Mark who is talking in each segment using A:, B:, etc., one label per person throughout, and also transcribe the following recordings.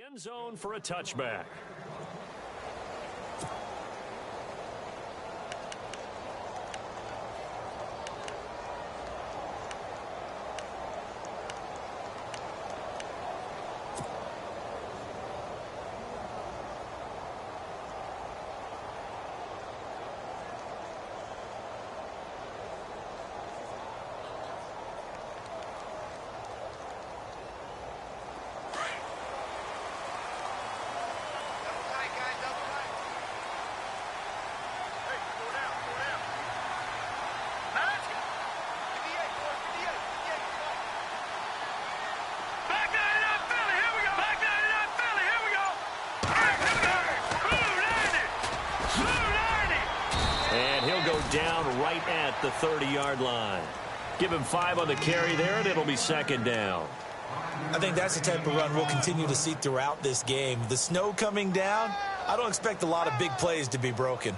A: end zone for a touchback. Down right at the 30-yard line. Give him 5 on the carry there, and it'll be second down.
B: I think that's the type of run we'll continue to see throughout this game. The snow coming down, I don't expect a lot of big plays to be broken.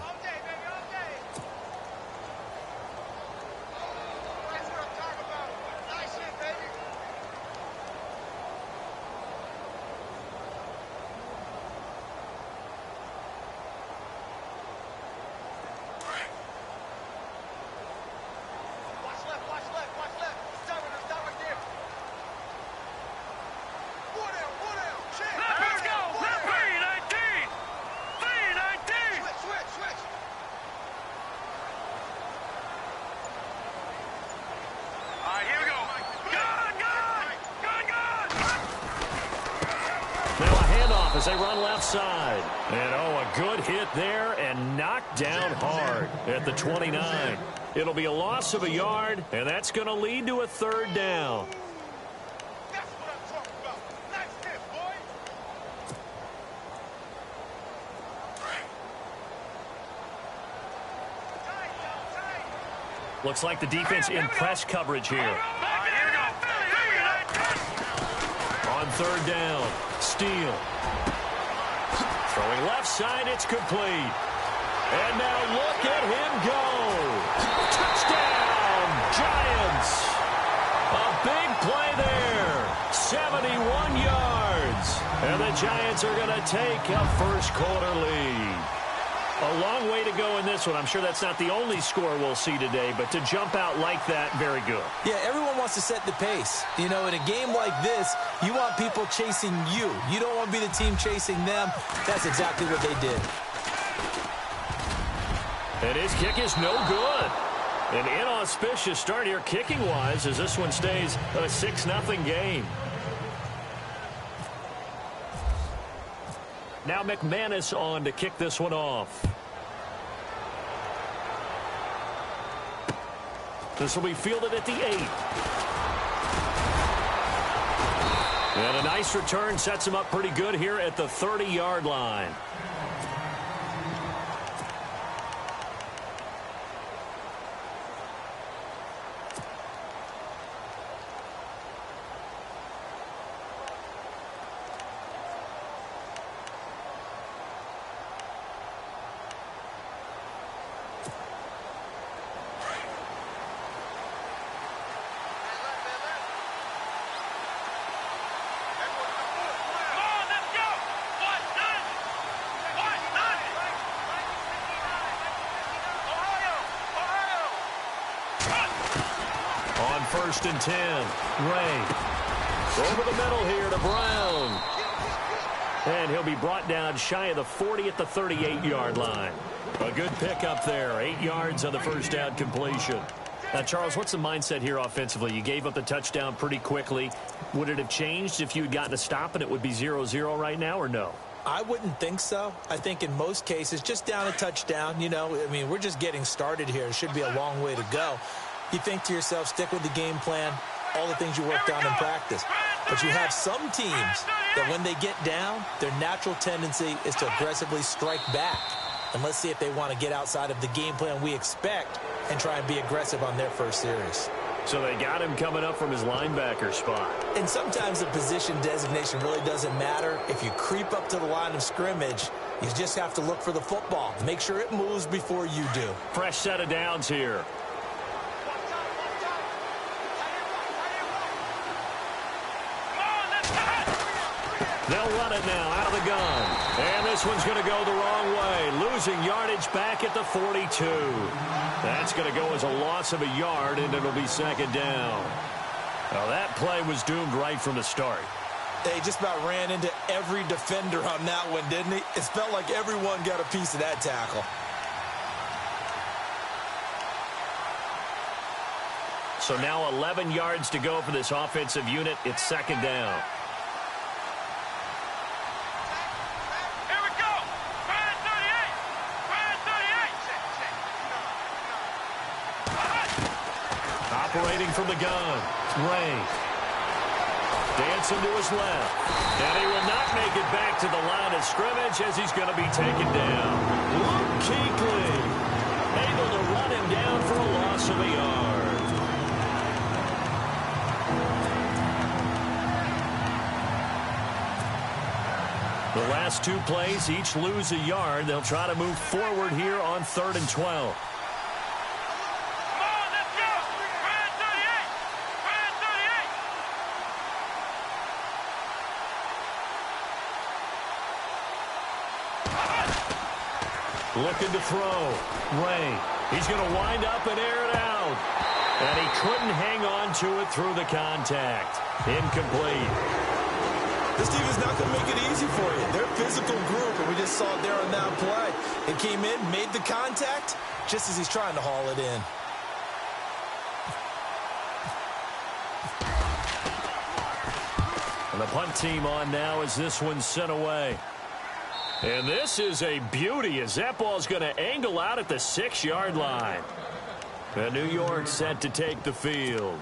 A: As they run left side. And, a good hit there and knocked down hard at the 29. It'll be a loss of a yard, and that's going to lead to a third down.
C: That's what I'm talking about. Nice hit, boy.
A: Looks like the defense in press coverage here. On third down, Steele. Throwing left side, it's complete. And now look at him go. Touchdown, Giants. A big play there. 71 yards. And the Giants are going to take a first quarter lead. A long way to go in this one. I'm sure that's not the only score we'll see today, but to jump out like that, very good.
B: Yeah, everyone wants to set the pace. You know, in a game like this, you want people chasing you. You don't want to be the team chasing them. That's exactly what they did.
A: And his kick is no good. An inauspicious start here kicking-wise as this one stays a 6-0 game. Now McManus on to kick this one off. This will be fielded at the 8. And a nice return sets him up pretty good here at the 30-yard line. First and 10. Ray. Over the middle here to Brown. And he'll be brought down shy of the 40 at the 38-yard line. A good pickup there. 8 yards on the first down completion. Now, Charles, what's the mindset here offensively? You gave up the touchdown pretty quickly. Would it have changed if you had gotten a stop and it would be 0-0 right now, or no?
B: I wouldn't think so. I think in most cases, just down a touchdown, you know, I mean, we're just getting started here. It should be a long way to go. You think to yourself, stick with the game plan, all the things you worked on in practice. But you have some teams that when they get down, their natural tendency is to aggressively strike back. And let's see if they want to get outside of the game plan we expect and try and be aggressive on their first series.
A: So they got him coming up from his linebacker spot.
B: And sometimes the position designation really doesn't matter. If you creep up to the line of scrimmage, you just have to look for the football. Make sure it moves before you do.
A: Fresh set of downs here. They'll run it now out of the gun. And this one's going to go the wrong way, losing yardage back at the 42. That's going to go as a loss of a yard, and it'll be second down. Well, that play was doomed right from the start.
B: They just about ran into every defender on that one, didn't he? It felt like everyone got a piece of that tackle.
A: So now 11 yards to go for this offensive unit. It's second down.
C: Here we go. Brian 38. Brian 38.
A: Operating from the gun. Ray. Dancing to his left. And he will not make it back to the line of scrimmage as he's going to be taken down. Luke Kuechly able to run him down for a loss of a yard. The last two plays each lose a yard. They'll try to move forward here on 3rd and 12.
C: Come on, let's go. Brian 38. Brian 38.
A: Looking to throw. Ray. He's going to wind up and air it out. And he couldn't hang on to it through the contact. Incomplete.
B: This team is not going to make it easy for you. They're a physical group, and we just saw it there on that play. It came in, made the contact, just as he's trying to haul it in.
A: And the punt team on now as this one's sent away. And this is a beauty as that ball's going to angle out at the 6-yard line. And New York set to take the field.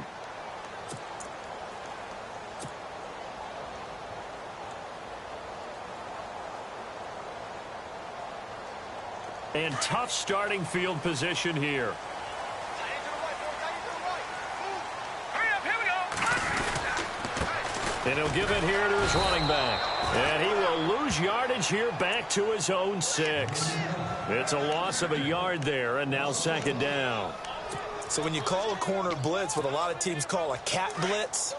A: And tough starting field position here.
C: Hurry up, here we go.
A: And he'll give it here to his running back. And he will lose yardage here back to his own 6. It's a loss of a yard there, and now second down.
B: So when you call a corner blitz, what a lot of teams call a cat blitz,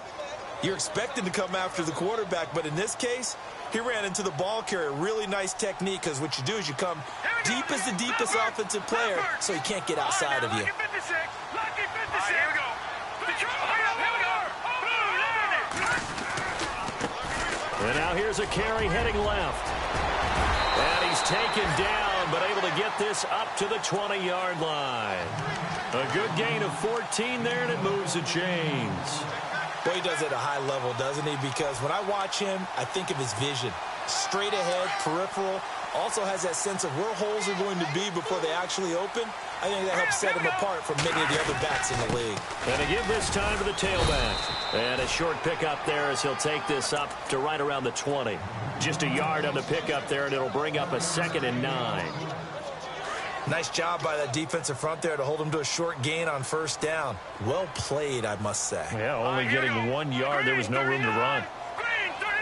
B: you're expecting to come after the quarterback, but in this case, he ran into the ball carrier. Really nice technique, because what you do is you come deep as the deepest offensive player, so he can't get outside of you.
C: Lucky 56. Lucky 56. All right, here we go. Hurry up, here we go.
A: And now here's a carry heading left. And he's taken down, but able to get this up to the 20-yard line. A good gain of 14 there, and it moves the chains.
B: Well, he does it at a high level, doesn't he? Because when I watch him, I think of his vision. Straight ahead, peripheral. Also has that sense of where holes are going to be before they actually open. I think that helps set him apart from many of the other backs in the league.
A: And to give this time to the tailback. And a short pickup there as he'll take this up to right around the 20. Just a yard on the pickup there, and it'll bring up a 2nd and 9.
B: Nice job by that defensive front there to hold him to a short gain on 1st down. Well played, I must say.
A: Yeah, only getting 1 yard. There was no room to run.
C: Green 39.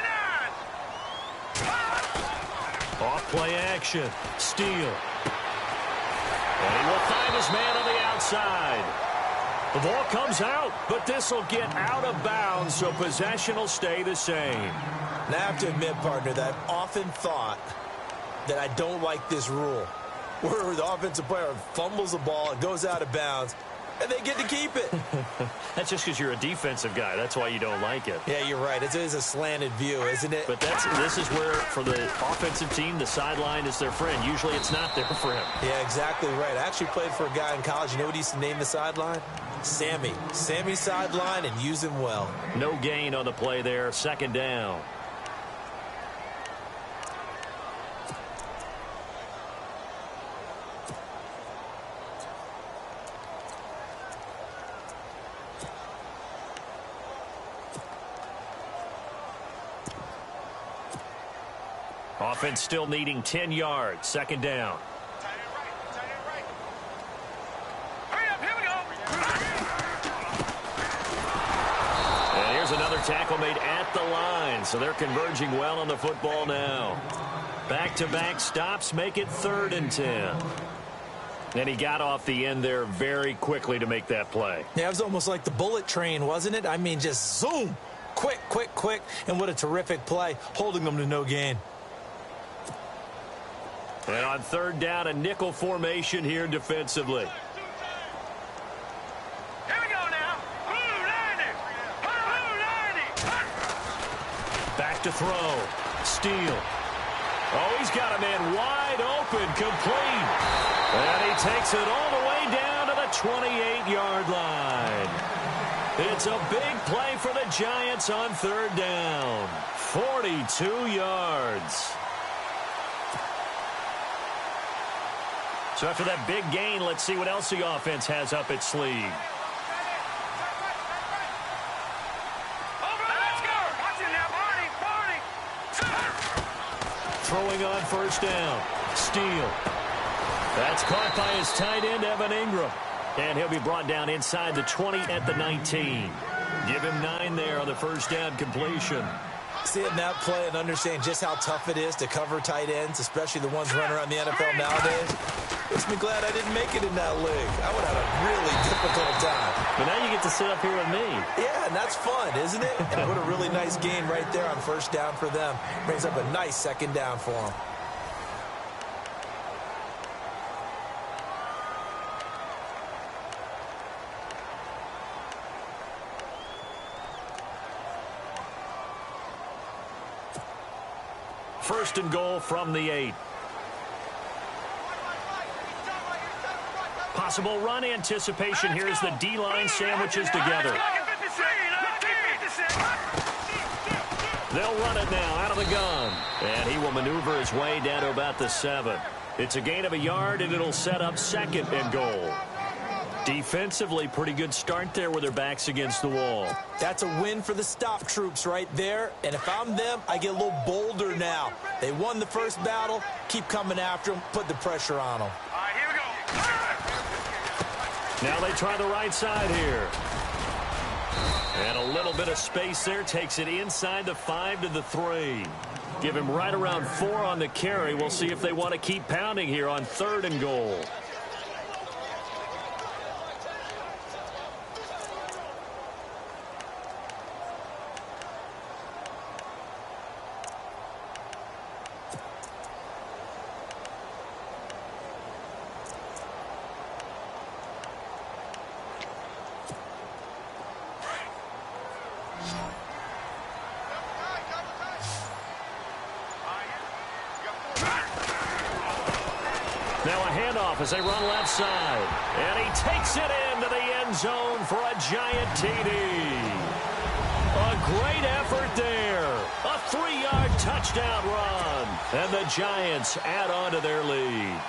A: Off play action. Steal. And he will find his man on the outside. The ball comes out, but this will get out of bounds, so possession will stay the same.
B: And I have to admit, partner, that I've often thought that I don't like this rule, where the offensive player fumbles the ball, it goes out of bounds, and they get to keep it.
A: That's just because you're a defensive guy. That's why you don't like it.
B: Yeah, you're right. It is a slanted view, isn't it?
A: But this is where, for the offensive team, the sideline is their friend. Usually it's not there for him.
B: Yeah, exactly right. I actually played for a guy in college. You know what he used to name the sideline? Sammy. Sammy sideline, and use him well.
A: No gain on the play there. 2nd down. Offense still needing 10 yards. 2nd down.
C: Hurry up, here we go.
A: And here's another tackle made at the line. So they're converging well on the football now. Back-to-back stops make it 3rd and 10. And he got off the end there very quickly to make that play.
B: Yeah, it was almost like the bullet train, wasn't it? I mean, just zoom. Quick, and what a terrific play, holding them to no gain.
A: And on third down, a nickel formation here defensively.
C: Here we go now. Blue 90. Blue 90.
A: Back to throw. Steele. Oh, he's got a man wide open, complete. And he takes it all the way down to the 28-yard line. It's a big play for the Giants on third down. 42 yards. So after that big gain, let's see what else the offense has up its sleeve. Throwing on first down. Steele. That's caught by his tight end, Evan Ingram. And he'll be brought down inside the 20 at the 19. Give him 9 there on the first down completion.
B: Seeing that play and understanding just how tough it is to cover tight ends, especially the ones running around the NFL nowadays, makes me glad I didn't make it in that league. I would have had a really difficult time.
A: But now you get to sit up here with me.
B: Yeah, and that's fun, isn't it? And what a really nice gain right there on first down for them. Brings up a nice second down for them.
A: First and goal from the 8. Possible run anticipation here as the D-line sandwiches together. They'll run it now out of the gun. And he will maneuver his way down to about the 7. It's a gain of a yard, and it'll set up second and goal. Defensively, pretty good start there with their backs against the wall.
B: That's a win for the stop troops right there. And if I'm them, I get a little bolder now. They won the first battle. Keep coming after them. Put the pressure on them.
C: All right, here we go.
A: Now they try the right side here. And a little bit of space there. Takes it inside the 5 to the 3. Give him right around 4 on the carry. We'll see if they want to keep pounding here on third and goal. Now a handoff as they run left side. And he takes it into the end zone for a giant TD. A great effort there. A 3-yard touchdown run. And the Giants add on to their lead.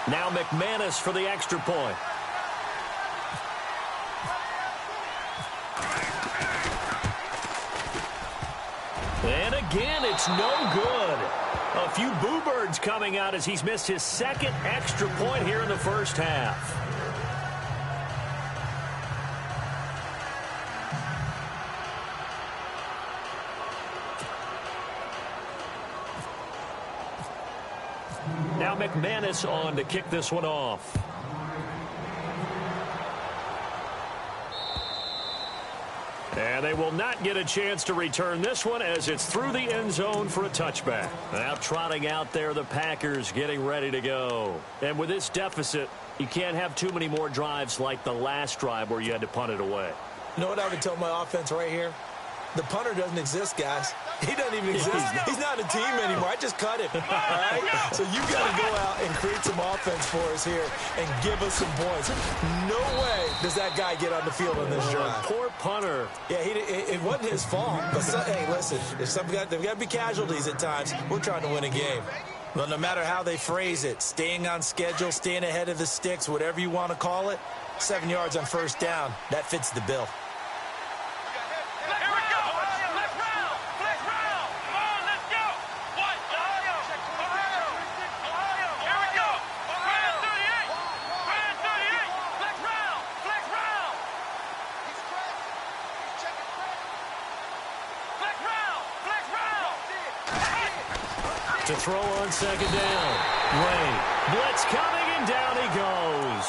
A: Now McManus for the extra point. And again, it's no good. A few boo birds coming out as he's missed his second extra point here in the first half. Now McManus on to kick this one off. And they will not get a chance to return this one as it's through the end zone for a touchback. Now trotting out there, the Packers getting ready to go. And with this deficit, you can't have too many more drives like the last drive where you had to punt it away.
B: You know what I would tell my offense right here? The punter doesn't exist, guys. He doesn't even exist. He's not a team anymore. I just cut him. All right? So you got to go out and create some offense for us here and give us some points. No way does that guy get on the field on this drive.
A: Poor punter.
B: Yeah, it wasn't his fault. But, hey, listen, there's got to be casualties at times. We're trying to win a game. Well, no matter how they phrase it, staying on schedule, staying ahead of the sticks, whatever you want to call it, 7 yards on first down, that fits the bill.
A: To throw on second down. Ray. Blitz coming, and down he goes.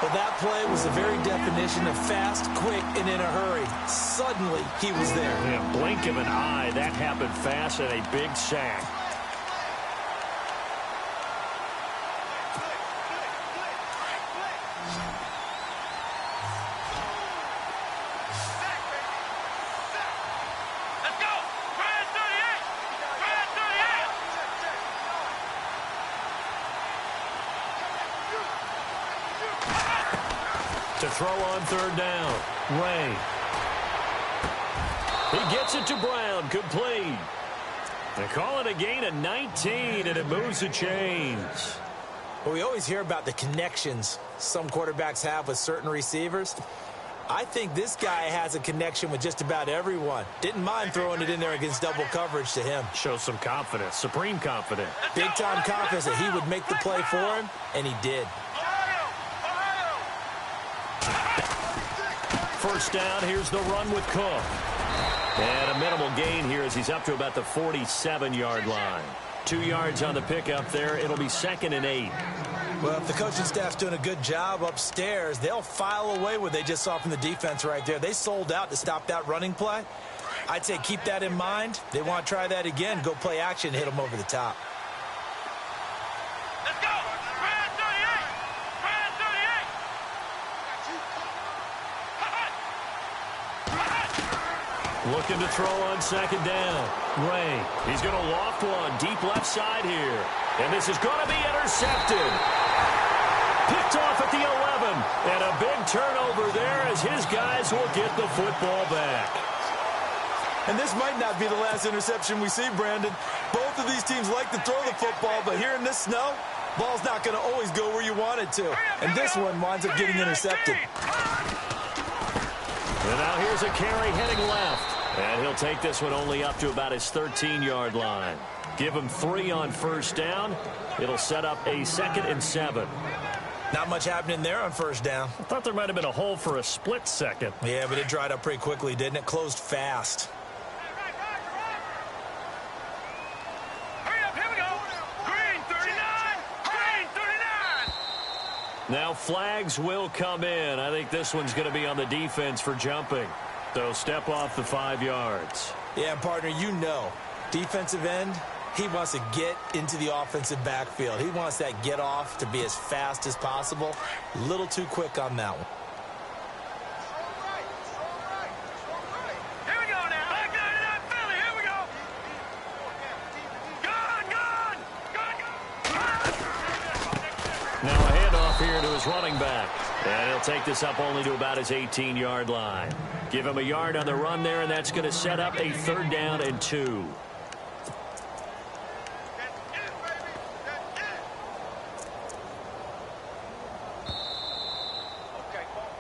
B: Well, that play was the very definition of fast, quick, and in a hurry. Suddenly, he was there.
A: Yeah, blink of an eye. That happened fast and a big sack.
C: Let's go! Brand 38! Brand 38!
A: To throw on third down. Ray. He gets it to Brown. Complete. They call it a gain of 19, and it moves the chains.
B: Well, we always hear about the connections some quarterbacks have with certain receivers. I think this guy has a connection with just about everyone. Didn't mind throwing it in there against double coverage to him.
A: Shows some confidence, supreme confidence.
B: Big-time confidence that he would make the play for him, and he did.
A: First down, here's the run with Cook. And a minimal gain here as he's up to about the 47-yard line. 2 yards on the pickup there. It'll be 2nd and 8.
B: Well, if the coaching staff's doing a good job upstairs, they'll file away what they just saw from the defense right there. They sold out to stop that running play. I'd say keep that in mind. They want to try that again, go play action, hit them over the top.
C: Let's go! Brand 38! Brand 38!
A: Looking to throw on 2nd down. Ray, he's going to loft one deep left side here. And this is going to be intercepted. Picked off at the 11. And a big turnover there as his guys will get the football back.
B: And this might not be the last interception we see, Brandon. Both of these teams like to throw the football, but here in this snow, ball's not going to always go where you want it to. And this one winds up getting intercepted.
A: And now here's a carry heading left. And he'll take this one only up to about his 13-yard line. Give him 3 on first down. It'll set up a 2nd and 7.
B: Not much happening there on first down.
A: I thought there might have been a hole for a split second.
B: Yeah, but it dried up pretty quickly, didn't it? Closed fast.
C: Hurry up, here we go! Green 39! Green 39!
A: Now flags will come in. I think this one's going to be on the defense for jumping. So step off the 5 yards.
B: Yeah, partner, you know, defensive end, he wants to get into the offensive backfield. He wants that get off to be as fast as possible. A little too quick on that one.
C: Here we go now! Back 99 Philly, here we go! Gun!
A: Now a handoff here to his running back. And he'll take this up only to about his 18-yard line. Give him a yard on the run there, and that's going to set up a 3rd down and 2.
C: Okay,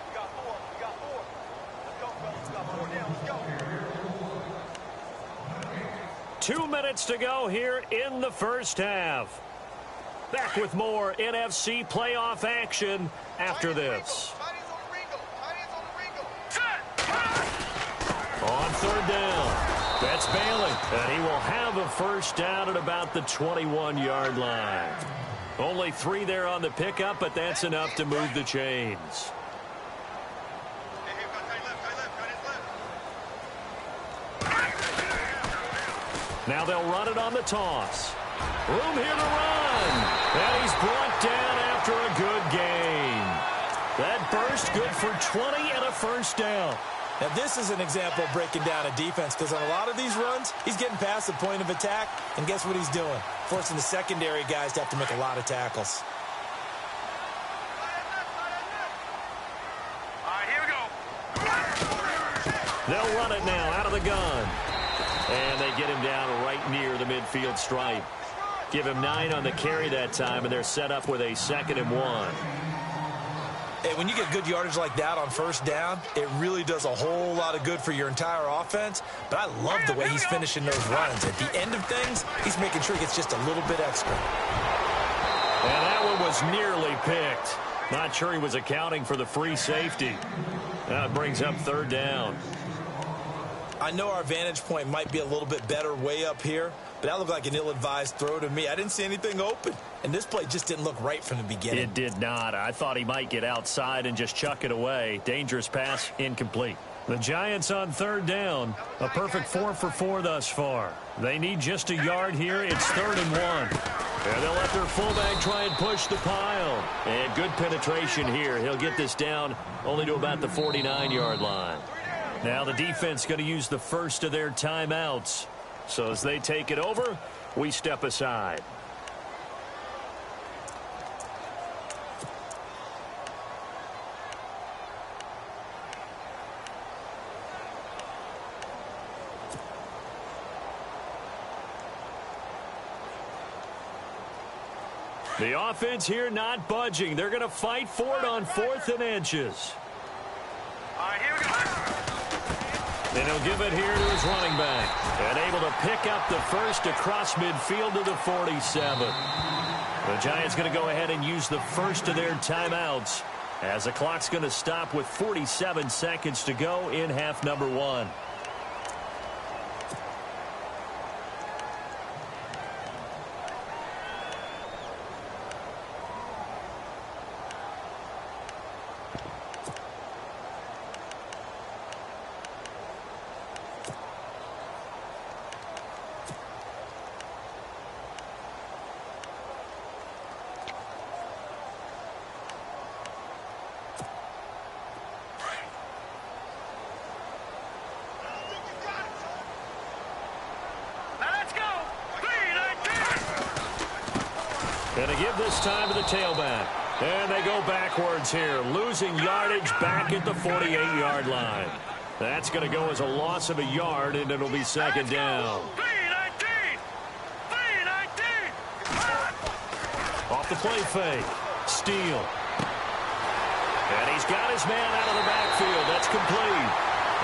C: we got 4. We got 4. Let's go, fellas. We got 4 down. Let's go.
A: 2 minutes to go here in the first half. Back with more NFC playoff action after this. On 3rd down, that's Bailey, and he will have a first down at about the 21-yard line. Only 3 there on the pickup, but that's enough to move the chains. Now they'll run it on the toss. Room here to run. And he's brought down after a good gain. That burst good for 20 and a first down.
B: Now, this is an example of breaking down a defense because on a lot of these runs, he's getting past the point of attack, and guess what he's doing? Forcing the secondary guys to have to make a lot of tackles.
C: All right, here we go.
A: They'll run it now out of the gun. And they get him down right near the midfield stripe. Give him 9 on the carry that time, and they're set up with a 2nd and 1.
B: Hey, when you get good yardage like that on first down, it really does a whole lot of good for your entire offense. But I love the way he's finishing those runs. At the end of things, he's making sure he gets just a little bit extra.
A: And that one was nearly picked. Not sure he was accounting for the free safety. That brings up 3rd down.
B: I know our vantage point might be a little bit better way up here, but that looked like an ill-advised throw to me. I didn't see anything open, and this play just didn't look right from the beginning.
A: It did not. I thought he might get outside and just chuck it away. Dangerous pass, incomplete. The Giants on third down. A perfect 4 for 4 thus far. They need just a yard here. It's 3rd and 1. And they'll let their fullback try and push the pile. And good penetration here. He'll get this down only to about the 49-yard line. Now the defense going to use the first of their timeouts. So as they take it over, we step aside. The offense here not budging. They're going to fight for it on 4th and inches.
C: All right, here we go.
A: And he'll give it here to his running back. And able to pick up the first across midfield to the 47. The Giants going to go ahead and use the first of their timeouts as the clock's going to stop with 47 seconds to go in half number 1. And to give this time to the tailback. And they go backwards here, losing yardage back at the 48-yard line. That's going to go as a loss of a yard, and it'll be 2nd down. Off the play fake. Steele. And he's got his man out of the backfield. That's complete.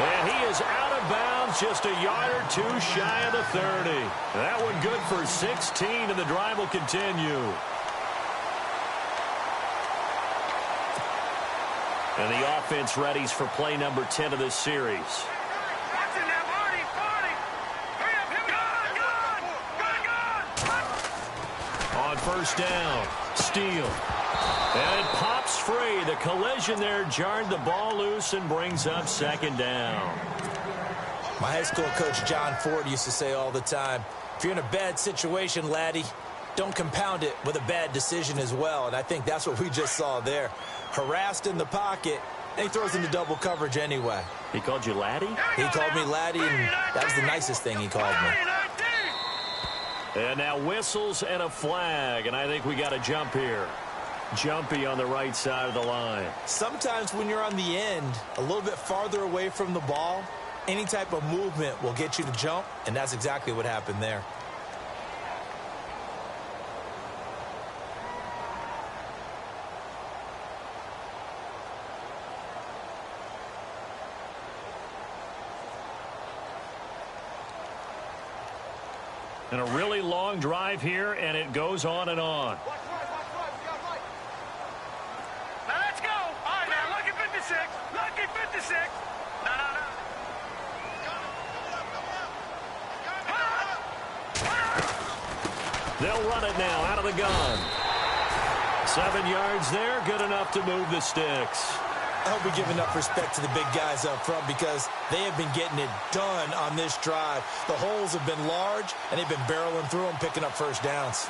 A: And he is out of bounds just a yard or 2 shy of the 30. That one good for 16, and the drive will continue. And the offense readies for play number 10 of this series. On 1st down, Steele. And it pops free. The collision there jarred the ball loose and brings up 2nd down.
B: My high school coach, John Ford, used to say all the time, if you're in a bad situation, laddie, don't compound it with a bad decision as well. And I think that's what we just saw there. Harassed in the pocket, and he throws into double coverage anyway.
A: He called you laddie?
B: He called me laddie, and that was the nicest thing he called me.
A: And now whistles and a flag, and I think we got a jump here. Jumpy on the right side of the line.
B: Sometimes when you're on the end, a little bit farther away from the ball, any type of movement will get you to jump, and that's exactly what happened there.
A: And a really long drive here, and it goes on and on.
C: Now let's go. All right, now look at 56. Look at 56. No.
A: They'll run it now out of the gun. 7 yards there, good enough to move the sticks.
B: I hope we give enough respect to the big guys up front because they have been getting it done on this drive. The holes have been large, and they've been barreling through them, picking up 1st downs.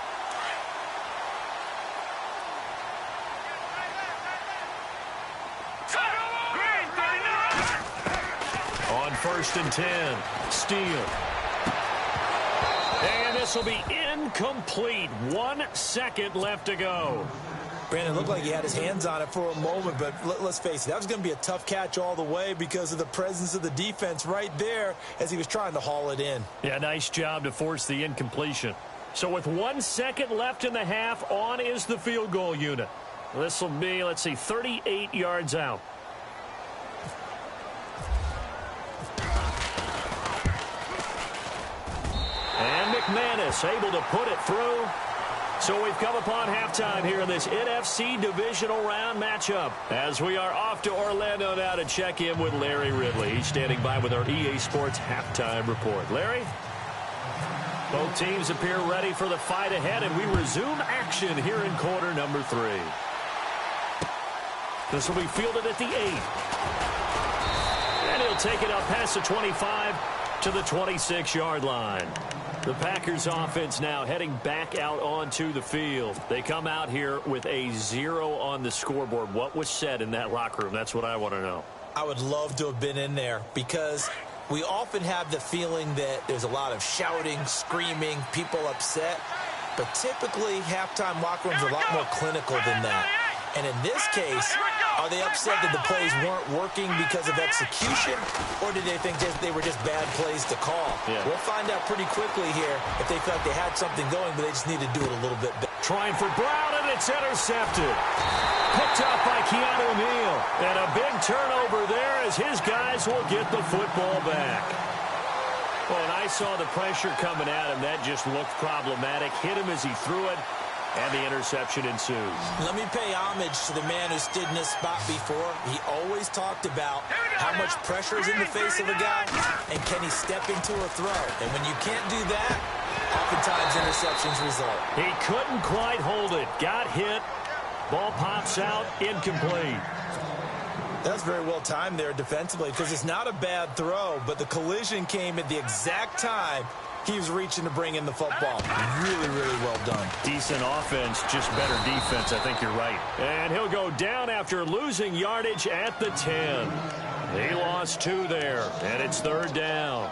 A: On 1st and 10, Steele. And this will be incomplete. 1 second left to go.
B: Brandon, looked like he had his hands on it for a moment, but let's face it, that was going to be a tough catch all the way because of the presence of the defense right there as he was trying to haul it in.
A: Yeah, nice job to force the incompletion. So with 1 second left in the half, on is the field goal unit. This will be, let's see, 38 yards out. And McManus able to put it through. So we've come upon halftime here in this NFC divisional round matchup as we are off to Orlando now to check in with Larry Ridley. He's standing by with our EA Sports halftime report. Larry? Both teams appear ready for the fight ahead, and we resume action here in quarter number 3. This will be fielded at the 8. And he'll take it up past the 25 to the 26-yard line. The Packers offense now heading back out onto the field. They come out here with a 0 on the scoreboard. What was said in that locker room? That's what I want to know.
B: I would love to have been in there because we often have the feeling that there's a lot of shouting, screaming, people upset. But typically, halftime locker rooms are a lot more clinical than that. And in this case, are they upset that the plays weren't working because of execution, or did they think they were just bad plays to call?
A: Yeah.
B: We'll find out pretty quickly here if they felt they had something going, but they just need to do it a little bit better.
A: Trying for Brown, and it's intercepted. Picked up by Keanu Neal. And a big turnover there as his guys will get the football back. Well, and I saw the pressure coming at him. That just looked problematic. Hit him as he threw it, and the interception ensues.
B: Let me pay homage to the man who stood in this spot before. He always talked about how much pressure is in the face of a guy, and can he step into a throw. And when you can't do that, oftentimes interceptions result.
A: He couldn't quite hold it. Got hit. Ball pops out, incomplete.
B: That's very well timed there defensively because it's not a bad throw, but the collision came at the exact time he was reaching to bring in the football. Really, really well done.
A: Decent offense, just better defense. I think you're right. And he'll go down after losing yardage at the 10. He lost 2 there, and it's 3rd down.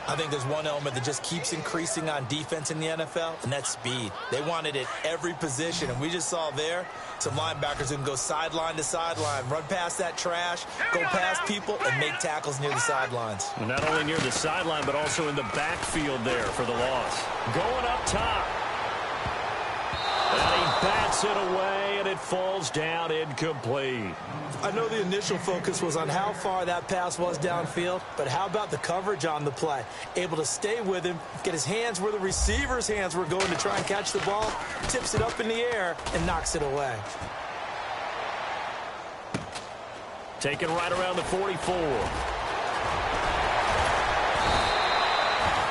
B: I think there's one element that just keeps increasing on defense in the NFL, and that's speed. They want it at every position, and we just saw there some linebackers who can go sideline to sideline, run past that trash, go past people, and make tackles near the sidelines.
A: And not only near the sideline, but also in the backfield there for the loss. Going up top. And he bats it away, and it falls down incomplete.
B: I know the initial focus was on how far that pass was downfield, but how about the coverage on the play? Able to stay with him, get his hands where the receiver's hands were going to try and catch the ball, tips it up in the air, and knocks it away.
A: Taken right around the 44.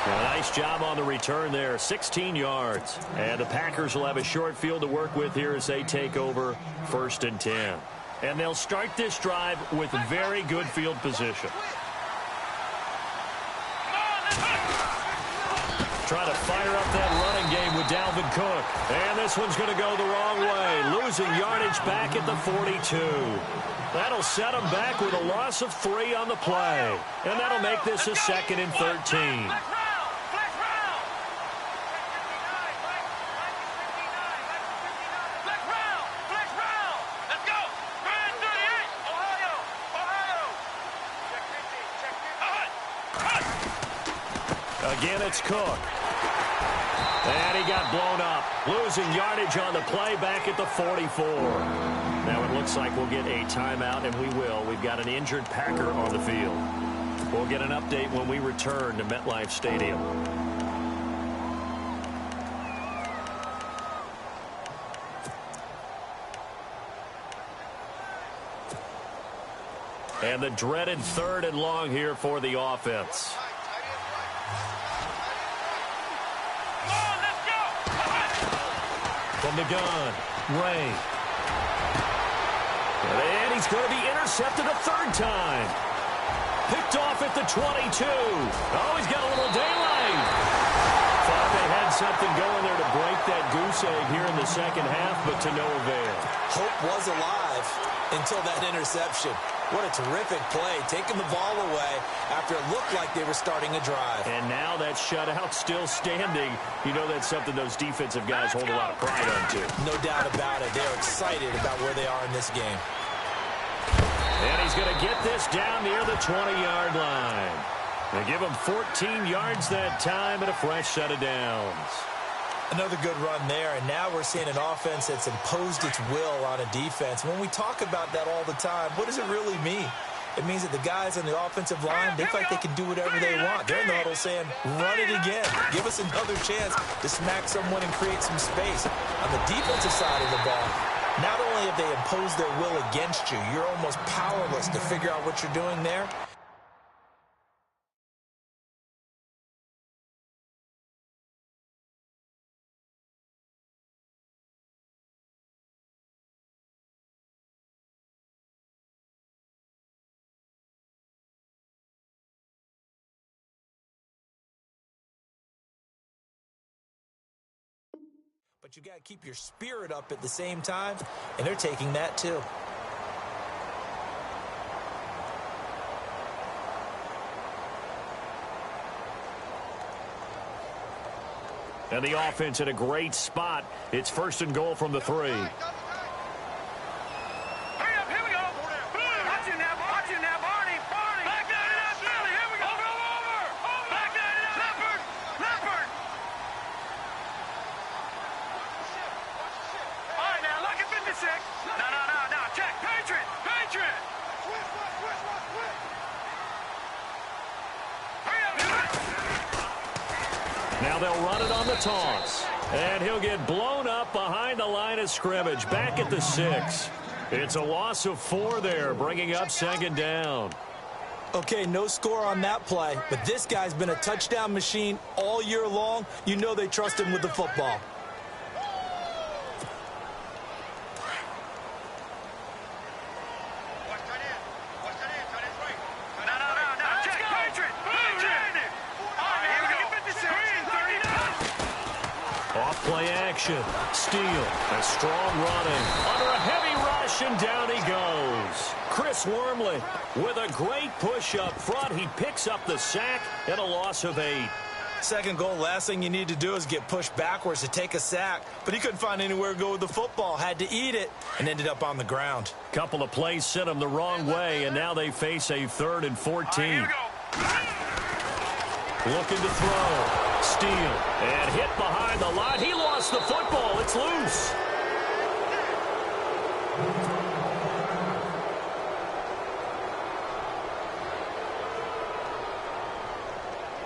A: A nice job on the return there, 16 yards. And the Packers will have a short field to work with here as they take over 1st and 10. And they'll start this drive with very good field position. Try to fire up that running game with Dalvin Cook. And this one's going to go the wrong way. Losing yardage back at the 42. That'll set them back with a loss of 3 on the play. And that'll make this a 2nd and 13. Again, it's Cook. And he got blown up. Losing yardage on the play back at the 44. Now it looks like we'll get a timeout, and we will. We've got an injured Packer on the field. We'll get an update when we return to MetLife Stadium. And the dreaded 3rd and long here for the offense. From the gun, Ray. And he's going to be intercepted a 3rd time. Picked off at the 22. Oh, he's got a little daylight. Thought they had something going there to break that goose egg here in the 2nd half, but to no avail.
B: Hope was alive until that interception. What a terrific play, taking the ball away after it looked like they were starting a drive.
A: And now that shutout still standing. You know that's something those defensive guys hold a lot of pride on, too.
B: No doubt about it. They're excited about where they are in this game.
A: And he's going to get this down near the 20-yard line. They give him 14 yards that time and a fresh set of downs.
B: Another good run there, and now we're seeing an offense that's imposed its will on a defense. When we talk about that all the time, what does it really mean? It means that the guys on the offensive line, they feel like they can do whatever they want. They're in the huddle saying, run it again. Give us another chance to smack someone and create some space. On the defensive side of the ball, not only have they imposed their will against you, you're almost powerless to figure out what you're doing there. but you got to keep your spirit up at the same time, and they're taking that too.
A: And the offense in a great spot. It's 1st and goal from the 3.
C: Hurry up, here we go. Watch it now, Barney. Back that it up, Billy, here we go. Over. Back that it up, Leopard. All right, now, look at 56. No, check, Patriot. Hurry up.
A: Now they'll run it on the toss. And he'll get blown up behind the line of scrimmage, back at the 6. It's a loss of 4 there, bringing up 2nd down.
B: Okay, no score on that play, but this guy's been a touchdown machine all year long. You know they trust him with the football.
A: Off-play action. Steele. A strong running. Under a heavy rush, and down he goes. Chris Wormley with a great push up front. He picks up the sack and a loss of 8.
B: 2nd goal, last thing you need to do is get pushed backwards to take a sack. But he couldn't find anywhere to go with the football. Had to eat it and ended up on the ground.
A: Couple of plays sent him the wrong way, and now they face a 3rd and 14. Looking to throw. Steele. And hit behind the line. He lost the football. It's loose.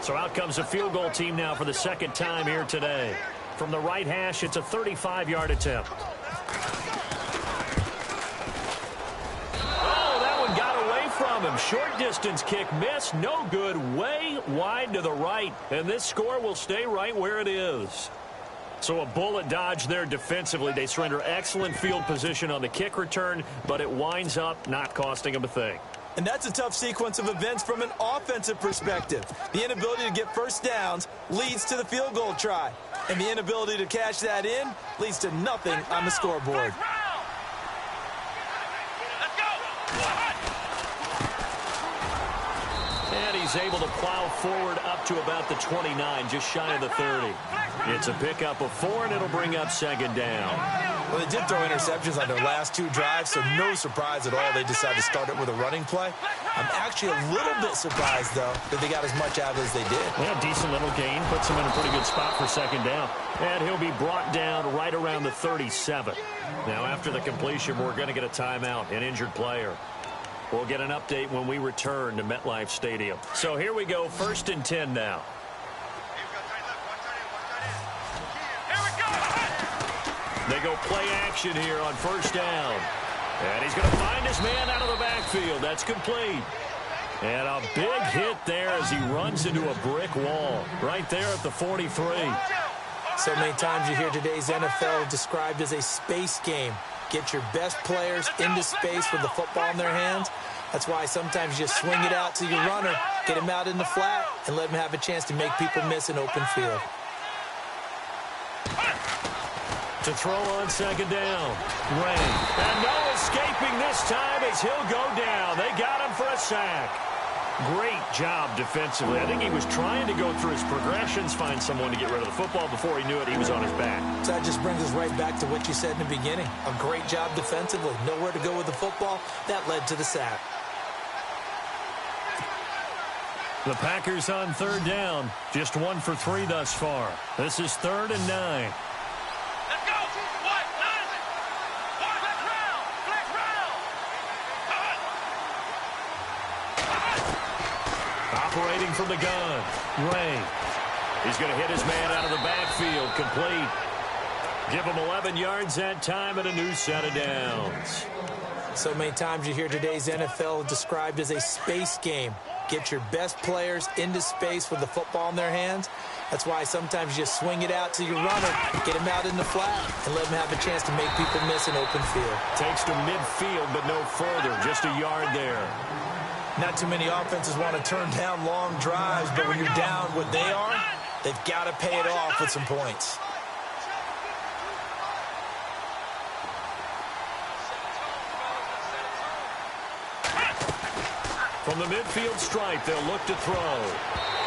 A: So out comes a field goal team now for the 2nd time here today. From the right hash, it's a 35-yard attempt. Oh, that one got away from him. Short distance kick missed. No good. Way wide to the right. And this score will stay right where it is. So a bullet dodge there defensively. They surrender excellent field position on the kick return, but it winds up not costing them a thing.
B: And that's a tough sequence of events from an offensive perspective. The inability to get first downs leads to the field goal try. And the inability to cash that in leads to nothing on the scoreboard.
A: And he's able to plow forward up to about the 29, just shy of the 30. It's a pickup of 4, and it'll bring up 2nd down.
B: Well, they did throw interceptions on their last 2 drives, so no surprise at all they decided to start it with a running play. I'm actually a little bit surprised, though, that they got as much out as they did.
A: Yeah, decent little gain. Puts him in a pretty good spot for 2nd down. And he'll be brought down right around the 37. Now, after the completion, we're going to get a timeout, an injured player. We'll get an update when we return to MetLife Stadium. So here we go, 1st and 10 now. They go play action here on 1st down. And he's going to find his man out of the backfield. That's complete. And a big hit there as he runs into a brick wall right there at the 43.
B: So many times you hear today's NFL described as a space game. Get your best players into space with the football in their hands. That's why sometimes you swing it out to your runner, get him out in the flat, and let him have a chance to make people miss an open field.
A: To throw on 2nd down. Ray. And no escaping this time as he'll go down. They got him for a sack. Great job defensively. I think he was trying to go through his progressions, find someone to get rid of the football. Before he knew it, he was on his back.
B: So that just brings us right back to what you said in the beginning. A great job defensively. Nowhere to go with the football. That led to the sack.
A: The Packers on 3rd down. Just 1 for 3 thus far. This is 3rd and 9. Operating from the gun. Ray. He's going to hit his man out of the backfield. Complete. Give him 11 yards that time and a new set of downs.
B: So many times you hear today's NFL described as a space game. Get your best players into space with the football in their hands. That's why sometimes you swing it out to your runner, get him out in the flat, and let him have a chance to make people miss an open field.
A: Takes to midfield, but no further. Just a yard there.
B: Not too many offenses want to turn down long drives, but when you're down what they are, they've got to pay it off with some points.
A: From the midfield stripe, they'll look to throw.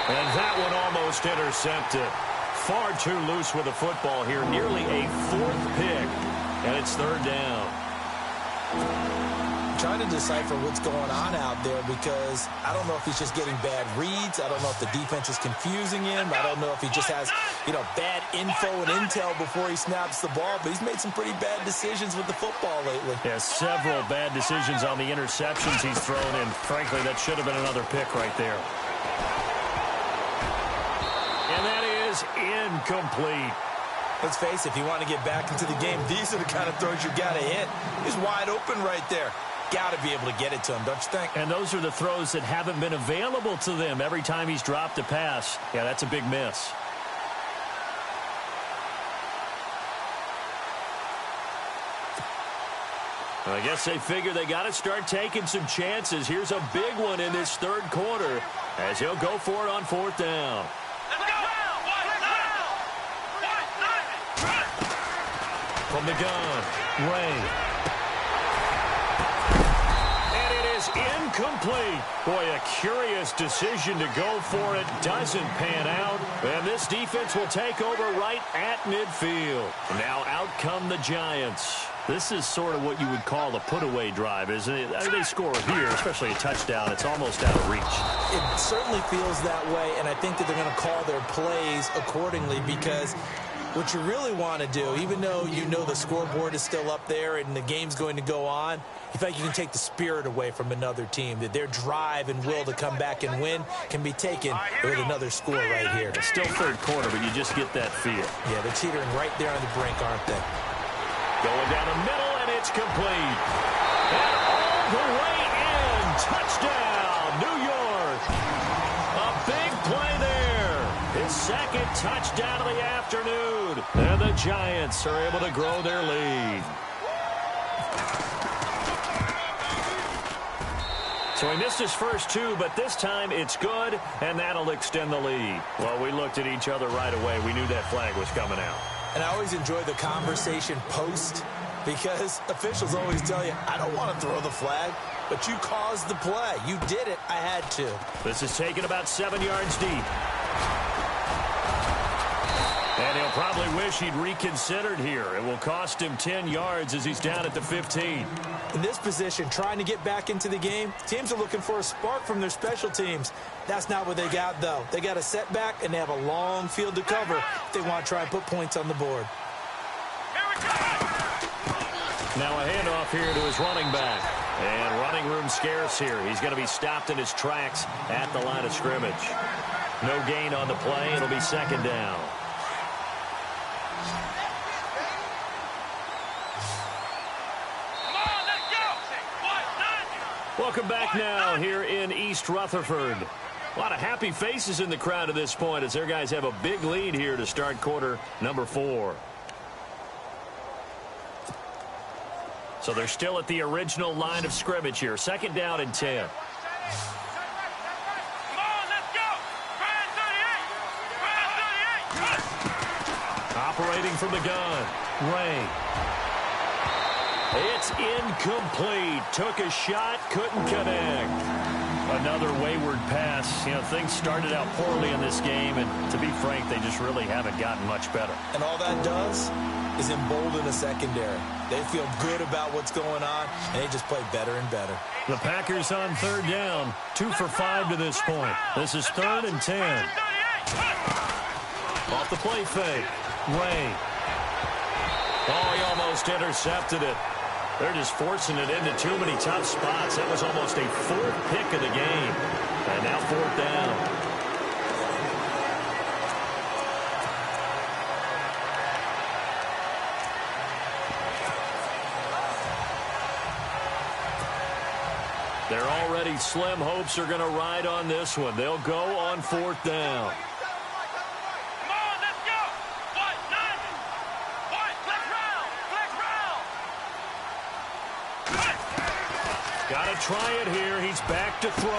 A: And that one almost intercepted. Far too loose with the football here. Nearly a fourth pick. And it's third down.
B: Trying to decipher what's going on out there because I don't know if he's just getting bad reads. I don't know if the defense is confusing him. I don't know if he just has, bad info and intel before he snaps the ball. But he's made some pretty bad decisions with the football lately.
A: Yeah, several bad decisions on the interceptions he's thrown. And frankly, that should have been another pick right there. And that is incomplete.
B: Let's face it, if you want to get back into the game, these are the kind of throws you got to hit. He's wide open right there. Got to be able to get it to him, don't you think?
A: And those are the throws that haven't been available to them every time he's dropped a pass. Yeah, that's a big miss. Well, I guess they figure they got to start taking some chances. Here's a big one in this third quarter as he'll go for it on fourth down. From the gun, Ray. And it is incomplete. Boy, a curious decision to go for it. Doesn't pan out. And this defense will take over right at midfield. Now out come the Giants. This is sort of what you would call a put-away drive, isn't it? I mean, they score here, especially a touchdown. It's almost out of reach.
B: It certainly feels that way, and I think that they're going to call their plays accordingly because what you really want to do, even though you know the scoreboard is still up there and the game's going to go on, you think you can take the spirit away from another team, that their drive and will to come back and win can be taken with another score right here.
A: It's still third quarter, but you just get that feel.
B: Yeah, they're teetering right there on the brink, aren't they?
A: Going down the middle, and it's complete. And all the way in. Touchdown, New York. A big play there. His second touchdown of the afternoon. And the Giants are able to grow their lead. So he missed his first two, but this time it's good, and that'll extend the lead. Well, we looked at each other right away. We knew that flag was coming out.
B: And I always enjoy the conversation post because officials always tell you, I don't want to throw the flag, but you caused the play. You did it. I had to.
A: This is taken about 7 yards deep. And he'll probably wish he'd reconsidered here. It will cost him 10 yards as he's down at the 15.
B: In this position, trying to get back into the game, teams are looking for a spark from their special teams. That's not what they got, though. They got a setback, and they have a long field to cover if they want to try and put points on the board.
A: Now a handoff here to his running back. And running room scarce here. He's going to be stopped in his tracks at the line of scrimmage. No gain on the play. It'll be second down. Welcome back now here in East Rutherford. A lot of happy faces in the crowd at this point as their guys have a big lead here to start quarter number 4. So they're still at the original line of scrimmage here. Second down and 10. Operating from the gun, Ray. It's incomplete. Took a shot, couldn't connect. Another wayward pass. You know, things started out poorly in this game, and to be frank, they just really haven't gotten much better.
B: And all that does is embolden the secondary. They feel good about what's going on, and they just play better and better.
A: The Packers on third down. 2 for 5 to this point. This is third and 10. Off the play fake. Ray. Oh, he almost intercepted it. They're just forcing it into too many tough spots. That was almost a fourth pick of the game. And now fourth down. Their already slim hopes are going to ride on this one. They'll go on fourth down. Got to try it here. He's back to throw.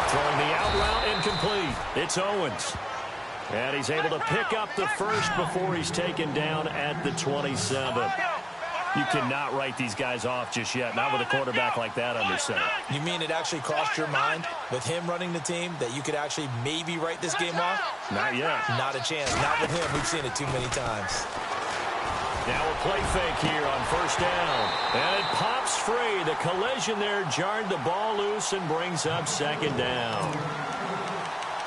A: Throwing the out route incomplete. It's Owens. And he's able to pick up the first before he's taken down at the 27. You cannot write these guys off just yet, not with a quarterback like that under center.
B: You mean it actually crossed your mind with him running the team that you could actually maybe write this game off?
A: Not yet.
B: Not a chance. Not with him. We've seen it too many times.
A: Now a play fake here on first down. And it pops free. The collision there jarred the ball loose and brings up second down.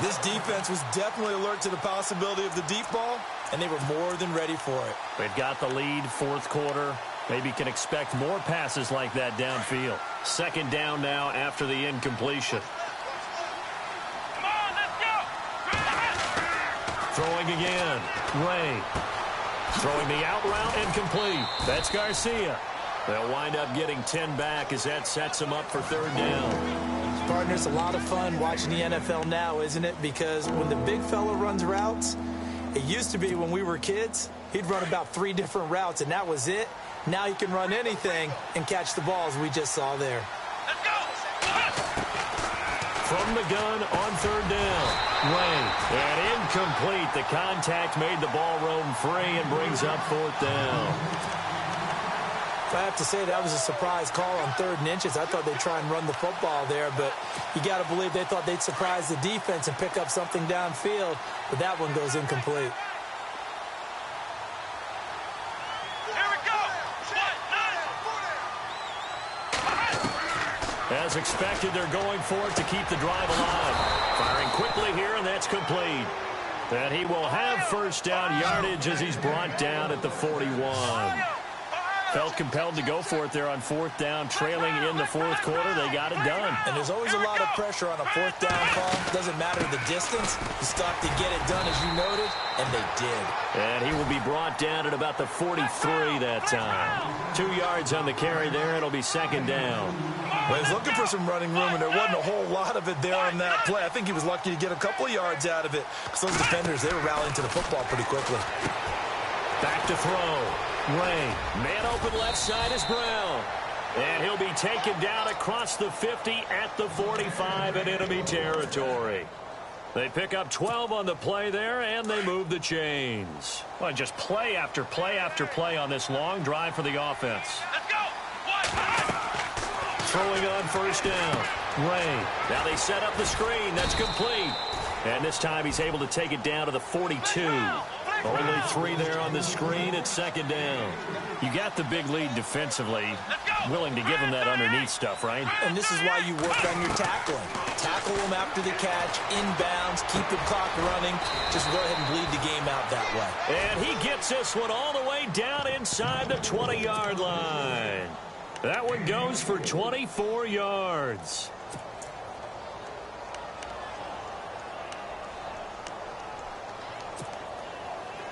B: This defense was definitely alert to the possibility of the deep ball, and they were more than ready for it.
A: They've got the lead, fourth quarter. Maybe can expect more passes like that downfield. Second down now after the incompletion.
C: Come on, let's go.
A: Throwing again. Ray. Throwing the out route and complete. That's Garcia. They'll wind up getting 10 back as that sets them up for third down.
B: Partner, it's a lot of fun watching the NFL now, isn't it? Because when the big fella runs routes, it used to be when we were kids, he'd run about 3 different routes, and that was it. Now he can run anything and catch the balls we just saw there.
C: Let's go.
A: From the gun on third down. Ray. And incomplete. The contact made the ball roam free and brings up fourth down.
B: I have to say that was a surprise call on 3rd and inches. I thought they'd try and run the football there, but you got to believe they thought they'd surprise the defense and pick up something downfield, but that one goes incomplete.
C: Here we go.
A: As expected, they're going for it to keep the drive alive. Firing quickly here, and that's complete. And he will have first down yardage as he's brought down at the 41. Felt compelled to go for it there on fourth down, trailing in the fourth quarter. They got it done.
B: And there's always a lot of pressure on a fourth down call. Doesn't matter the distance. You stop to get it done, as you noted, and they did.
A: And he will be brought down at about the 43 that time. 2 yards on the carry there. It'll be second down.
B: Well, he was looking for some running room, and there wasn't a whole lot of it there on that play. I think he was lucky to get a couple of yards out of it, because those defenders, they were rallying to the football pretty quickly.
A: Back to throw. Ray. Man open left side is Brown. And he'll be taken down across the 50 at the 45 in enemy territory. They pick up 12 on the play there, and they move the chains. Well, just play after play after play on this long drive for the offense.
C: Let's go.
A: Throwing on first down. Ray. Now they set up the screen. That's complete. And this time he's able to take it down to the 42. Only 3 there on the screen at second down. You got the big lead defensively. Willing to give him that underneath stuff, right?
B: And this is why you work on your tackling. Tackle them after the catch, inbounds, keep the clock running. Just go ahead and bleed the game out that way.
A: And he gets this one all the way down inside the 20-yard line. That one goes for 24 yards.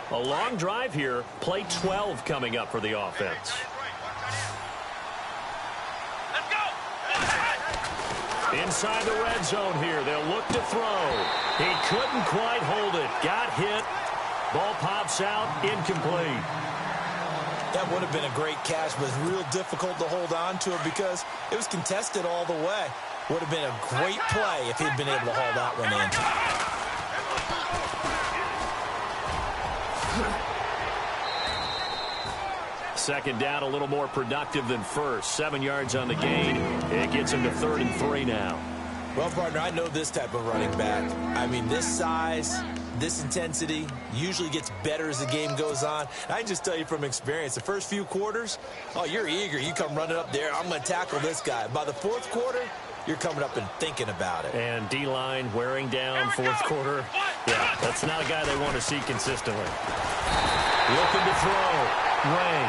A: A long drive here. Play 12 coming up for the offense.
C: Let's go.
A: Inside the red zone here. They'll look to throw. He couldn't quite hold it. Got hit. Ball pops out. Incomplete.
B: That would have been a great catch, but it's real difficult to hold on to it because it was contested all the way. Would have been a great play if he'd been able to haul that one in.
A: Second down, a little more productive than first. 7 yards on the gain. It gets him to 3rd and 3 now.
B: Well, partner, I know this type of running back. I mean, this size, this intensity usually gets better as the game goes on. I can just tell you from experience, the first few quarters, oh, you're eager. You come running up there. I'm going to tackle this guy. By the fourth quarter, you're coming up and thinking about it.
A: And D-line wearing down fourth quarter. Yeah, that's not a guy they want to see consistently. Looking to throw. Ray.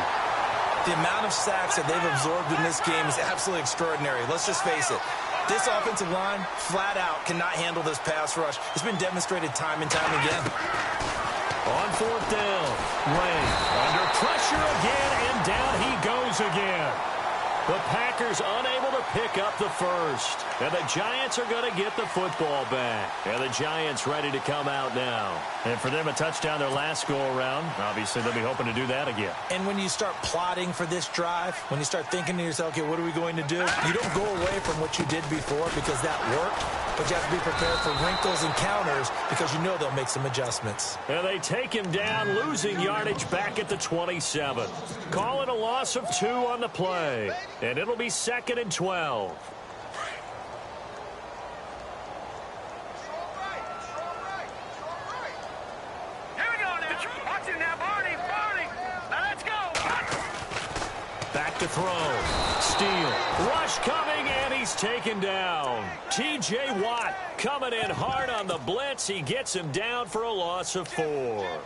B: The amount of sacks that they've absorbed in this game is absolutely extraordinary. Let's just face it. This offensive line, flat out, cannot handle this pass rush. It's been demonstrated time and time again.
A: On fourth down, Ray under pressure again, and down he goes again. The Packers unable to pick up the first. And the Giants are going to get the football back. And the Giants ready to come out now. And for them, a touchdown their last go-around. Obviously, they'll be hoping to do that again.
B: And when you start plotting for this drive, when you start thinking to yourself, okay, what are we going to do? You don't go away from what you did before because that worked. But you have to be prepared for wrinkles and counters because you know they'll make some adjustments.
A: And they take him down, losing yardage back at the 27. Call it a loss of 2 on the play. And it'll be 2nd and 12.
C: Here we go now. Watch it now, Barney. Now let's go.
A: Back to throw. Steal. Rush coming, and he's taken down. T.J. Watt coming in hard on the blitz. He gets him down for a loss of 4.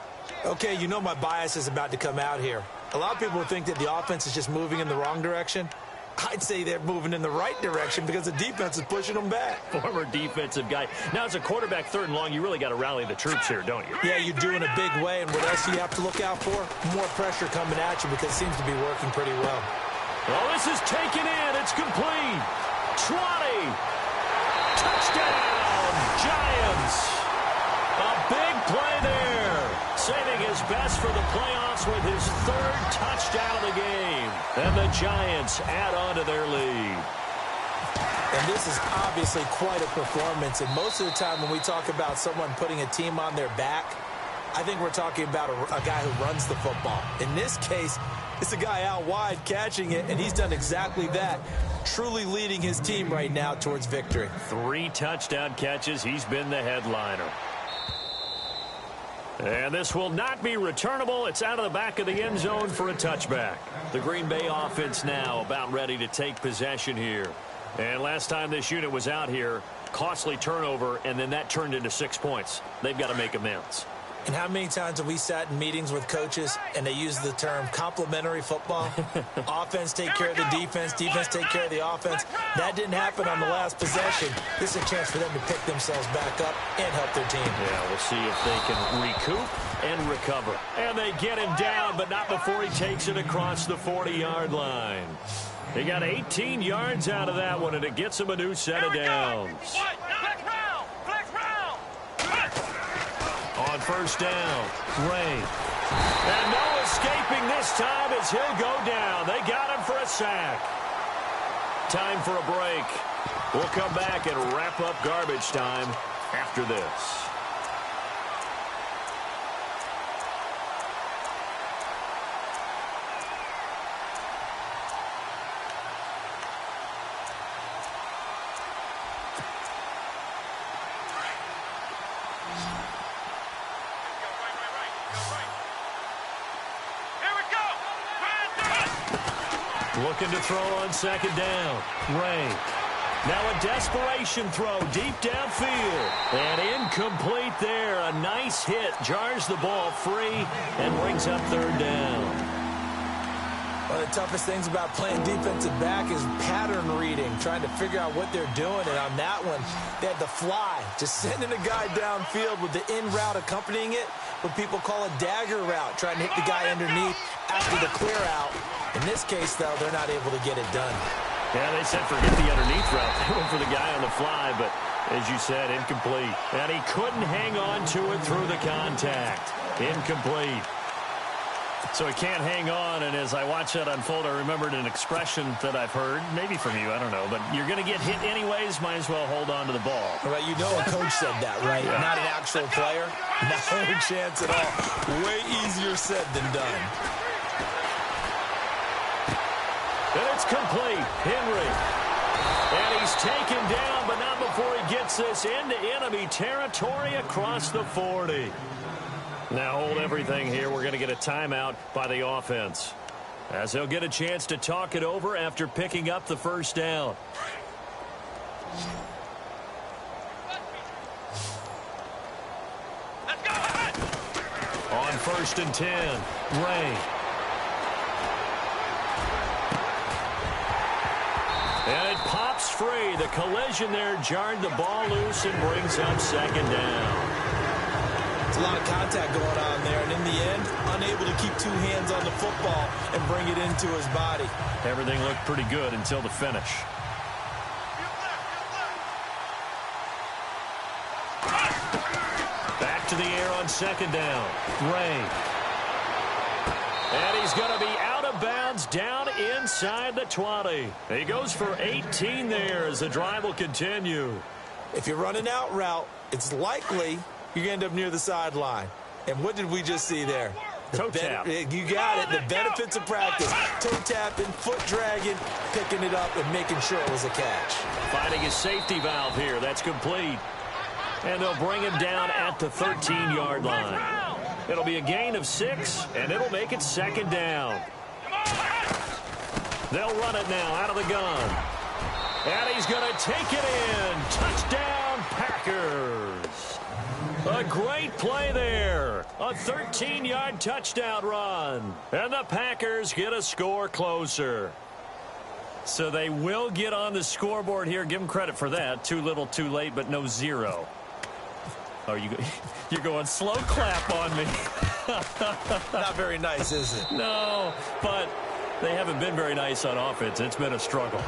B: Okay, you know my bias is about to come out here. A lot of people think that the offense is just moving in the wrong direction. I'd say they're moving in the right direction because the defense is pushing them back.
A: Former defensive guy. Now, as a quarterback 3rd and long, you really got to rally the troops here, don't you?
B: Yeah, you do in a big way. And what else do you have to look out for? More pressure coming at you because it seems to be working pretty well.
A: Well, this is taken in. It's complete. 20. Touchdown, Giants. A big play there. Saving his best for the playoffs with his 3rd touchdown of the game. And the Giants add on to their lead.
B: And this is obviously quite a performance. And most of the time when we talk about someone putting a team on their back, I think we're talking about a guy who runs the football. In this case, it's a guy out wide catching it, and he's done exactly that, truly leading his team right now towards victory.
A: 3 touchdown catches. He's been the headliner. And this will not be returnable. It's out of the back of the end zone for a touchback. The Green Bay offense now about ready to take possession here. And last time this unit was out here, costly turnover, and then that turned into 6 points. They've got to make amends.
B: And how many times have we sat in meetings with coaches and they use the term complementary football? Offense take care of the defense, defense take care of the offense. That didn't happen on the last possession. This is a chance for them to pick themselves back up and help their team.
A: Yeah, we'll see if they can recoup and recover. And they get him down, but not before he takes it across the 40-yard line. He got 18 yards out of that one, and it gets him a new set of downs. On 1st down, Ray. And no escaping this time as he'll go down. They got him for a sack. Time for a break. We'll come back and wrap up garbage time after this. Looking to throw on 2nd down. Ray. Now a desperation throw deep downfield. And incomplete there. A nice hit. Jars the ball free and brings up 3rd down.
B: One of the toughest things about playing defensive back is pattern reading, trying to figure out what they're doing. And on that one, they had the fly, just sending a guy downfield with the in route accompanying it, what people call a dagger route, trying to hit the guy underneath after the clear out. In this case, though, they're not able to get it done.
A: Yeah, they said forget the underneath route. They went for the guy on the fly, but as you said, incomplete. And he couldn't hang on to it through the contact. Incomplete. So he can't hang on, and as I watch that unfold, I remembered an expression that I've heard, maybe from you, I don't know, but you're going to get hit anyways, might as well hold on to the ball.
B: Right, you know a coach said that, right? Yeah. Not an actual player. No chance at all. Way easier said than done.
A: And it's complete. Henry. And he's taken down, but not before he gets this into enemy territory across the 40. Now hold everything here. We're going to get a timeout by the offense, as they'll get a chance to talk it over after picking up the 1st down. On 1st and 10, Ray. And it pops free. The collision there jarred the ball loose and brings up 2nd down.
B: It's a lot of contact going on there, and in the end, unable to keep two hands on the football and bring it into his body.
A: Everything looked pretty good until the finish. Back to the air on second down. Ray. And he's going to be out of bounds down inside the 20. He goes for 18 there as the drive will continue.
B: If you're running out route, it's likely you're going to end up near the sideline. And what did we just see there?
A: Toe tap.
B: You got it. The benefits of practice. Toe tapping, foot dragging, picking it up, and making sure it was a catch.
A: Finding his safety valve here. That's complete. And they'll bring him down at the 13-yard line. It'll be a gain of 6, and it'll make it second down. They'll run it now out of the gun. And he's going to take it in. Touchdown, Packers. A great play there. A 13-yard touchdown run. And the Packers get a score closer. So they will get on the scoreboard here. Give them credit for that. Too little, too late, but no 0. Oh, you're going slow clap on me.
B: Not very nice, is it?
A: No, but they haven't been very nice on offense. It's been a struggle.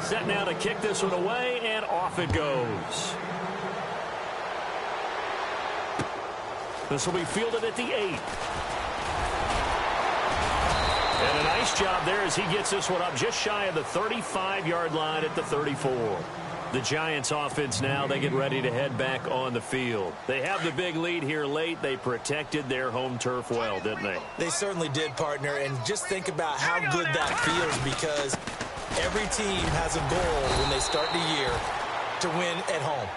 A: Set now to kick this one away, and off it goes. This will be fielded at the 8. And a nice job there as he gets this one up just shy of the 35-yard line at the 34. The Giants offense now, they get ready to head back on the field. They have the big lead here late. They protected their home turf well, didn't they?
B: They certainly did, partner. And just think about how good that feels, because every team has a goal when they start the year to win at home.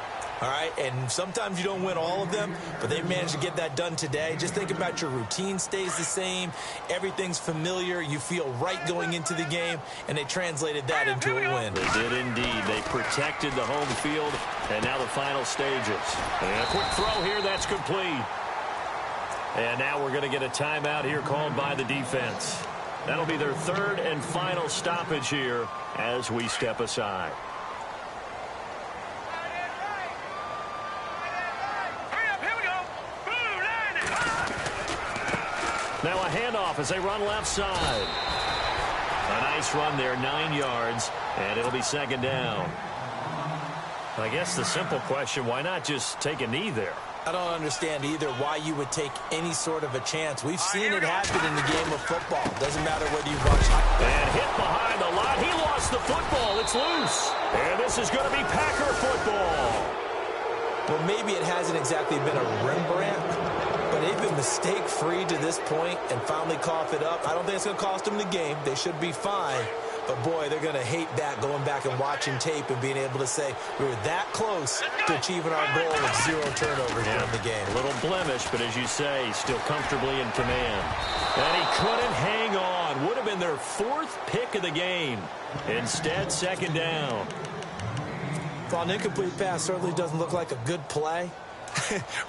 B: All right, and sometimes you don't win all of them, but they managed to get that done today. Just think about your routine stays the same. Everything's familiar. You feel right going into the game, and they translated that into a win.
A: They did indeed. They protected the home field, and now the final stages. And a quick throw here, that's complete. And now we're going to get a timeout here called by the defense. That'll be their third and final stoppage here as we step aside. Now a handoff as they run left side. A nice run there, 9 yards, and it'll be second down. I guess the simple question, why not just take a knee there?
B: I don't understand either why you would take any sort of a chance. We've seen it happen in the game of football. Doesn't matter whether you watch.
A: And hit behind the line. He lost the football. It's loose. And this is going to be Packer football.
B: Well, maybe it hasn't exactly been a Rembrandt, but they've been mistake-free to this point and finally cough it up. I don't think it's going to cost them the game. They should be fine. But, boy, they're going to hate that, going back and watching tape and being able to say we were that close to achieving our goal of 0 turnovers during the game.
A: A little blemish, but as you say, still comfortably in command. And he couldn't hang on. Would have been their 4th pick of the game. Instead, second down.
B: Well, an incomplete pass certainly doesn't look like a good play.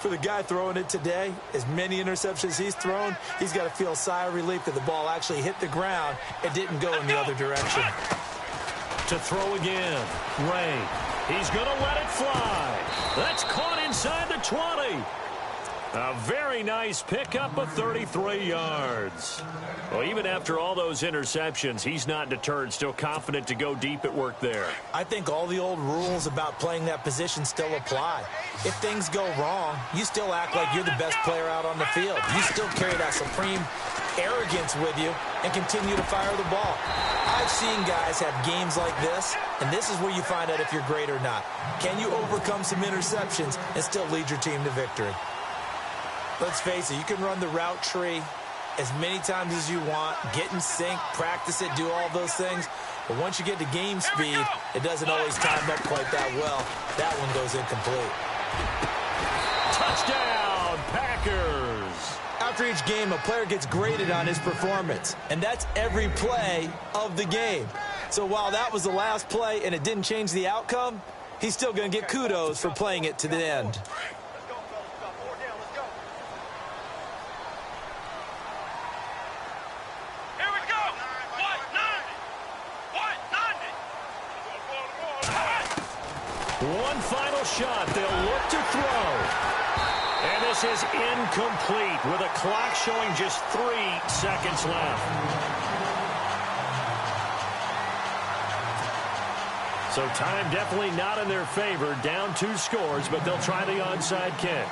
B: For the guy throwing it today, as many interceptions he's thrown, he's got to feel a sigh of relief that the ball actually hit the ground and didn't go in the other direction.
A: To throw again. Ray. He's going to let it fly. That's caught inside the 20. A very nice pickup of 33 yards. Well, even after all those interceptions, he's not deterred, still confident to go deep at work there.
B: I think all the old rules about playing that position still apply. If things go wrong, you still act like you're the best player out on the field. You still carry that supreme arrogance with you and continue to fire the ball. I've seen guys have games like this, and this is where you find out if you're great or not. Can you overcome some interceptions and still lead your team to victory? Let's face it, you can run the route tree as many times as you want, get in sync, practice it, do all those things. But once you get to game speed, it doesn't always time up quite that well. That one goes incomplete.
A: Touchdown, Packers!
B: After each game, a player gets graded on his performance, and that's every play of the game. So while that was the last play and it didn't change the outcome, he's still going to get kudos for playing it to the end.
A: One final shot. They'll look to throw. And this is incomplete with a clock showing just 3 seconds left. So time definitely not in their favor. Down 2 scores, but they'll try the onside kick.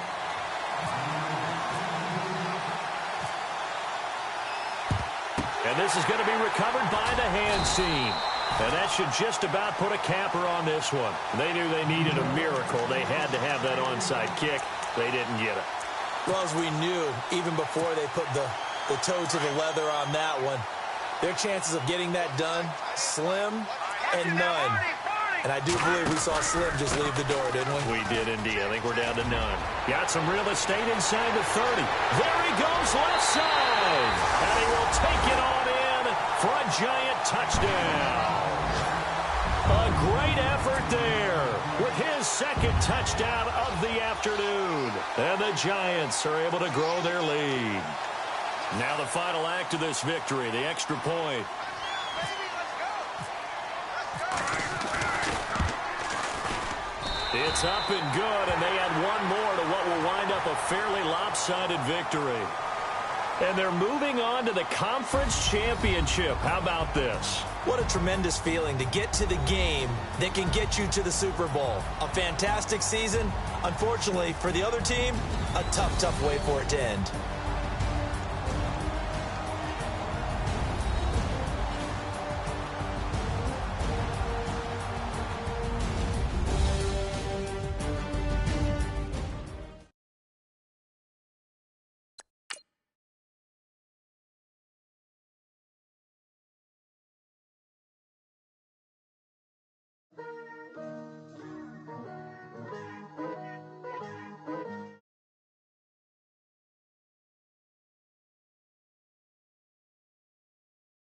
A: And this is going to be recovered by the hands team. And that should just about put a capper on this one. They knew they needed a miracle. They had to have that onside kick. They didn't get it.
B: Well, as we knew, even before they put the toe to the leather on that one, their chances of getting that done, slim and none. And I do believe we saw Slim just leave the door, didn't we?
A: We did indeed. I think we're down to none. Got some real estate inside the 30. There he goes, left side. And he will take it on in for a giant touchdown. A great effort there with his second touchdown of the afternoon. And the Giants are able to grow their lead. Now the final act of this victory, the extra point. It's up and good, and they add one more to what will wind up a fairly lopsided victory. And they're moving on to the conference championship. How about this?
B: What a tremendous feeling to get to the game that can get you to the Super Bowl. A fantastic season. Unfortunately, for the other team, a tough way for it to end.